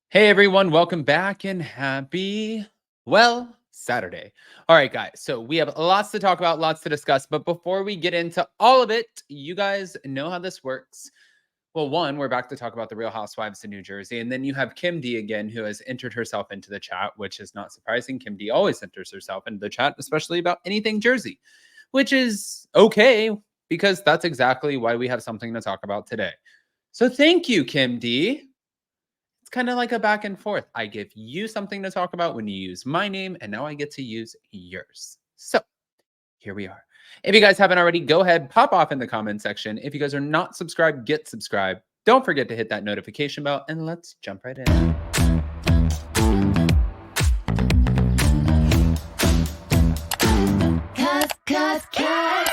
Hey everyone, welcome back and happy, Saturday. All right, guys. So we have lots to talk about, lots to discuss. But before we get into all of it, you guys know how this works. Well, one, we're back to talk about the Real Housewives of New Jersey. And then you have Kim D again, who has entered herself into the chat, which is not surprising. Kim D always enters herself into the chat, especially about anything Jersey, which is okay because that's exactly why we have something to talk about today. So thank you, Kim D. It's kind of like a back and forth. I give you something to talk about when you use my name, and now I get to use yours. So here we are. If you guys haven't already, go ahead, pop off in the comment section. If you guys are not subscribed, get subscribed. Don't forget to hit that notification bell, and let's jump right in. Cause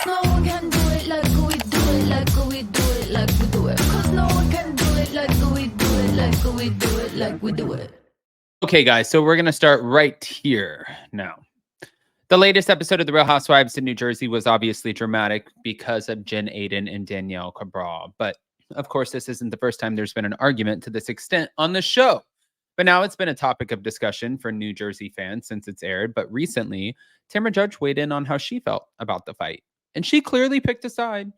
no one can do it like we do it, like we do it, like we do it. Cause no one can do it like we do it, like we do it, like we do it. Okay, guys, so we're going to start right here now. The latest episode of The Real Housewives in New Jersey was obviously dramatic because of Jen Aydin and Danielle Cabral. But of course, this isn't the first time there's been an argument to this extent on the show. But now it's been a topic of discussion for New Jersey fans since it's aired. But recently, Tamra Judge weighed in on how she felt about the fight. And she clearly picked a side.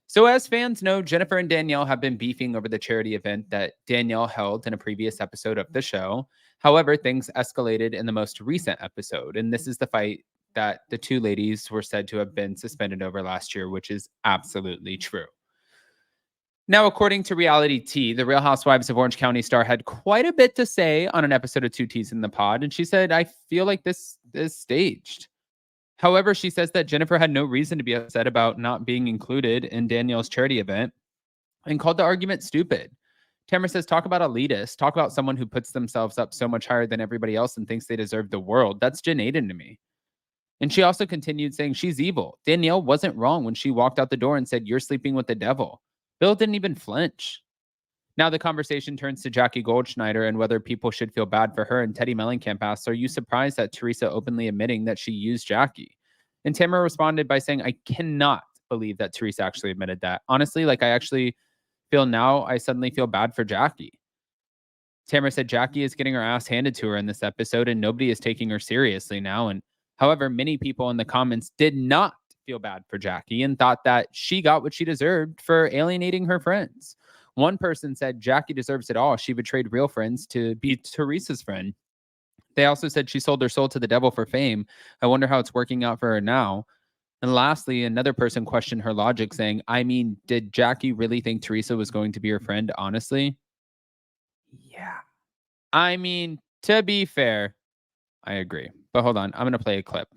So as fans know, Jennifer and Danielle have been beefing over the charity event that Danielle held in a previous episode of the show. However, things escalated in the most recent episode. And this is the fight that the two ladies were said to have been suspended over last year, which is absolutely true. Now, according to Reality T, the Real Housewives of Orange County star had quite a bit to say on an episode of Two T's in the Pod. And she said, I feel like this is staged. However, she says that Jennifer had no reason to be upset about not being included in Danielle's charity event and called the argument stupid. Tamra says, talk about elitist, talk about someone who puts themselves up so much higher than everybody else and thinks they deserve the world. That's Jen Aydin to me. And she also continued saying she's evil. Danielle wasn't wrong when she walked out the door and said, you're sleeping with the devil. Bill didn't even flinch. Now the conversation turns to Jackie Goldschneider and whether people should feel bad for her. And Teddy Mellencamp asks, are you surprised that Teresa openly admitting that she used Jackie? And Tamara responded by saying, I cannot believe that Teresa actually admitted that. Honestly, like I actually feel now, I suddenly feel bad for Jackie. Tamara said Jackie is getting her ass handed to her in this episode and nobody is taking her seriously now. And however, many people in the comments did not feel bad for Jackie and thought that she got what she deserved for alienating her friends. One person said Jackie deserves it all. She betrayed real friends to be Teresa's friend. They also said she sold her soul to the devil for fame. I wonder how it's working out for her now. And lastly, another person questioned her logic, saying, I mean, did Jackie really think Teresa was going to be her friend, honestly? Yeah. I mean, to be fair, I agree. But hold on, I'm going to play a clip.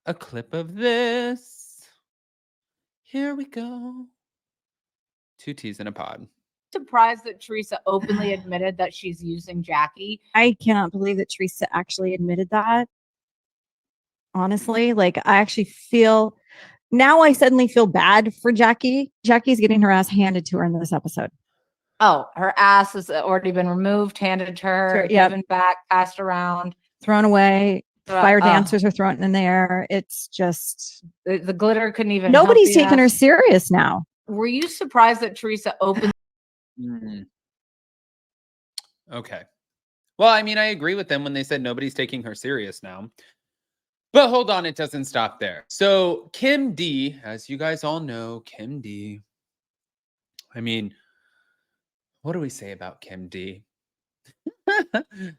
A clip of this. Here we go. Two T's in a pod. Surprised that Teresa openly admitted that she's using Jackie. I cannot believe that Teresa actually admitted that. Honestly, like I actually feel now I suddenly feel bad for Jackie. Jackie's getting her ass handed to her in this episode. Oh, her ass has already been removed, handed to her, given back, passed around, thrown away. Fire dancers are thrown in the air. It's just the glitter couldn't even. Nobody's taking her serious now. Were you surprised that Teresa opened? Okay. Well, I mean, I agree with them when they said nobody's taking her serious now. But hold on, it doesn't stop there. So Kim D, as you guys all know, Kim D. I mean, what do we say about Kim D?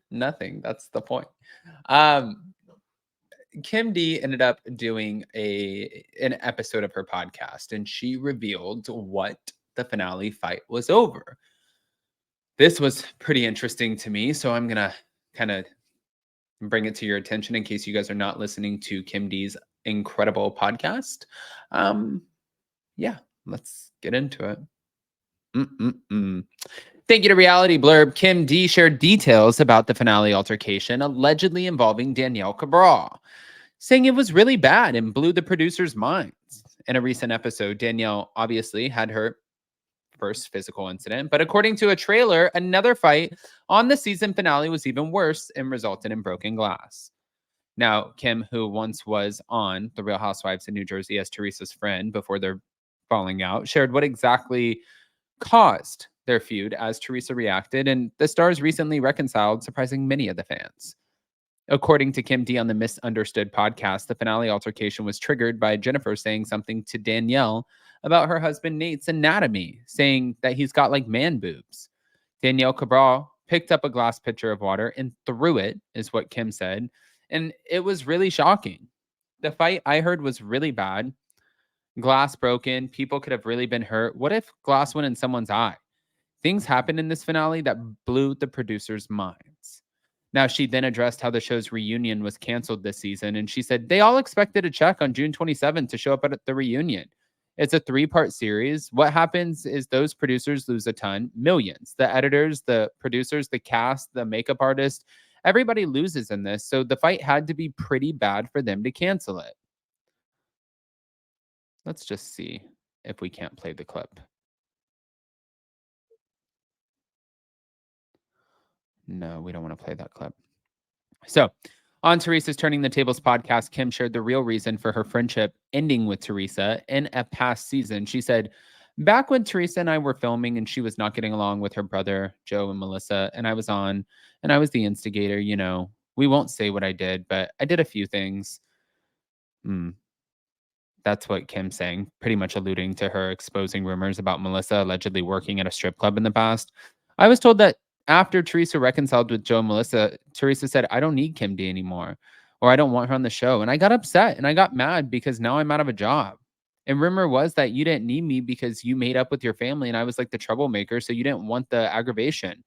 Nothing. That's the point. Kim D ended up doing an episode of her podcast, and she revealed what the finale fight was over. This was pretty interesting to me, so I'm going to kind of bring it to your attention in case you guys are not listening to Kim D's incredible podcast. Yeah, let's get into it. Thank you to Reality Blurb. Kim D shared details about the finale altercation allegedly involving Danielle Cabral, saying it was really bad and blew the producers' minds. In a recent episode, Danielle obviously had her first physical incident, but according to a trailer, another fight on the season finale was even worse and resulted in broken glass. Now, Kim, who once was on The Real Housewives in New Jersey as Teresa's friend before their falling out, shared what exactly caused their feud as Teresa reacted, and the stars recently reconciled, surprising many of the fans. According to Kim D on the Misunderstood podcast, the finale altercation was triggered by Jennifer saying something to Danielle about her husband Nate's anatomy, saying that he's got like man boobs. Danielle Cabral picked up a glass pitcher of water and threw it, is what Kim said, and it was really shocking. The fight I heard was really bad. Glass broken, people could have really been hurt. What if glass went in someone's eye? Things happened in this finale that blew the producers' minds. Now, she then addressed how the show's reunion was canceled this season, and she said they all expected a check on June 27th to show up at the reunion. It's a 3-part series. What happens is those producers lose a ton, millions. The editors, the producers, the cast, the makeup artist, everybody loses in this. So the fight had to be pretty bad for them to cancel it. Let's just see if we can't play the clip. No, we don't want to play that clip. So, on Teresa's Turning the Tables podcast, Kim shared the real reason for her friendship ending with Teresa in a past season. She said, back when Teresa and I were filming and she was not getting along with her brother, Joe and Melissa, and I was on, and I was the instigator, you know, we won't say what I did, but I did a few things. That's what Kim's saying, pretty much alluding to her exposing rumors about Melissa allegedly working at a strip club in the past. I was told that after Teresa reconciled with Joe and Melissa, Teresa said, I don't need Kim D anymore, or I don't want her on the show. And I got upset and I got mad because now I'm out of a job. And rumor was that you didn't need me because you made up with your family and I was like the troublemaker, so you didn't want the aggravation,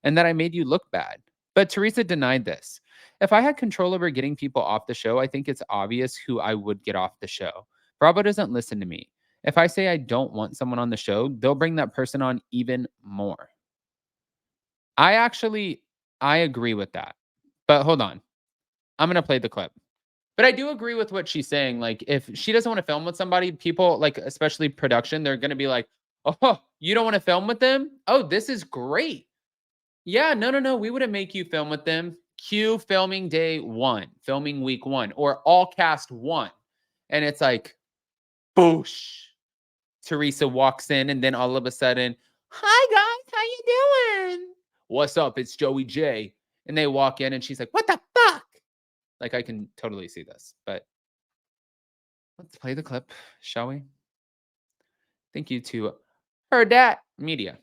and that I made you look bad. But Teresa denied this. If I had control over getting people off the show, I think it's obvious who I would get off the show. Bravo doesn't listen to me. If I say I don't want someone on the show, they'll bring that person on even more. I agree with that. But hold on. I'm going to play the clip. But I do agree with what she's saying. Like, if she doesn't want to film with somebody, people, like, especially production, they're going to be like, oh, you don't want to film with them? Oh, this is great. Yeah, no. We wouldn't make you film with them. Cue filming day 1, filming week 1, or all cast 1. And it's like, boosh. Teresa walks in, and then all of a sudden, hi guys, how you doing? What's up? It's Joey J. And they walk in, and she's like, what the fuck? Like, I can totally see this, but let's play the clip, shall we? Thank you to Heard That Media.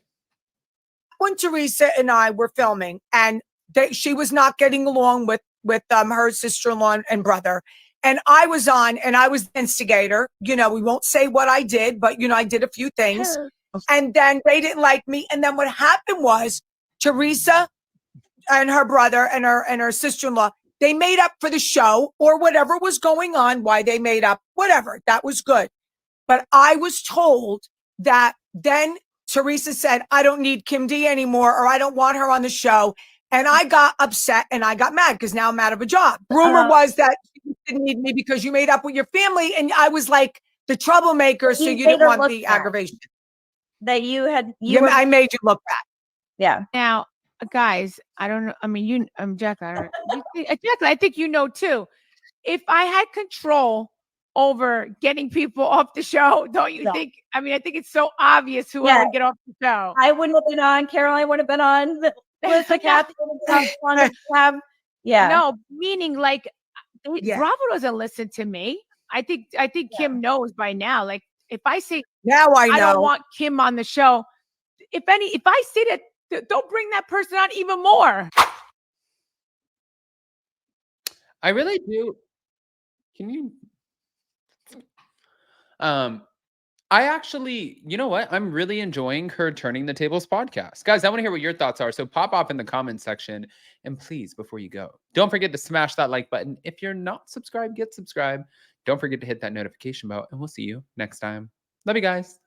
When Teresa and I were filming, and she was not getting along with her sister-in-law and brother, and I was on, and I was the instigator. You know, we won't say what I did, but you know, I did a few things, and then they didn't like me. And then what happened was Teresa and her brother and her sister-in-law, they made up for the show or whatever was going on. Why they made up, whatever, that was good. But I was told that then Teresa said, I don't need Kim D anymore, or I don't want her on the show. And I got upset and I got mad because now I'm out of a job. Rumor was that you didn't need me because you made up with your family. And I was like the troublemaker. So you didn't want the aggravation. That you had, I made you look bad. yeah. Now, guys, I don't know. I mean, Jack, Jack, I think you know too. If I had control over getting people off the show, don't you think? I mean, I think it's so obvious who I would get off the show. I wouldn't have been on. Caroline would have been on. Melissa, Kathy would have been on. No, meaning like Bravo doesn't listen to me. I think Kim knows by now. Like, if I say now I know I don't want Kim on the show, if I say that, don't bring that person on even more. I really do. Can you? I actually, you know what? I'm really enjoying her Turning the Tables podcast. Guys, I want to hear what your thoughts are. So pop off in the comment section. And please, before you go, don't forget to smash that like button. If you're not subscribed, get subscribed. Don't forget to hit that notification bell. And we'll see you next time. Love you guys.